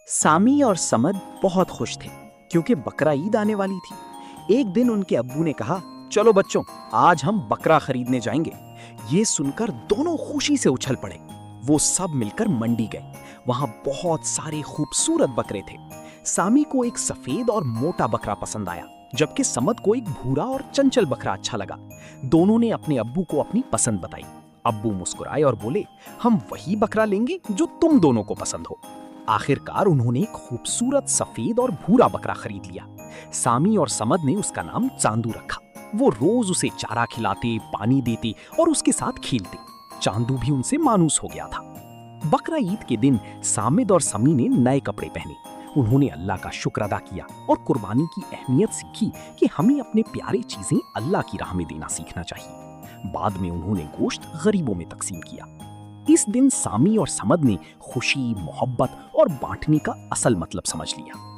सामी और समद बहुत खुश थे क्योंकि बकरा ईद आने वाली थी। एक दिन उनके अब्बू ने कहा, चलो बच्चों, आज हम बकरा खरीदने जाएंगे। ये सुनकर दोनों खुशी से उछल पड़े। वो सब मिलकर मंडी गए। वहां बहुत सारे खूबसूरत बकरे थे। सामी को एक सफेद और मोटा बकरा पसंद आया, जबकि समद को एक भूरा और चंचल बकरा अच्छा लगा। दोनों ने अपने अब्बू को अपनी पसंद बताई। अब्बू मुस्कुराए और बोले, हम वही बकरा लेंगे जो तुम दोनों को पसंद हो। आखिरकार उन्होंने एक खूबसूरत सफेद और भूरा बकरा खरीद लिया। सामी और समद ने उसका नाम चांदू रखा। वो रोज उसे चारा खिलाते, पानी देते और उसके साथ खेलते। चांदू भी उनसे मानूस हो गया था। बकरा ईद के दिन सामिद और समी ने नए कपड़े पहने। उन्होंने अल्लाह का शुक्र अदा किया और कुर्बानी की अहमियत सीखी कि हमें अपने प्यारे चीजें अल्लाह की राह में देना सीखना चाहिए। बाद में उन्होंने गोश्त गरीबों में तकसीम किया। इस दिन सामी और समद ने खुशी, मोहब्बत और बांटने का असल मतलब समझ लिया।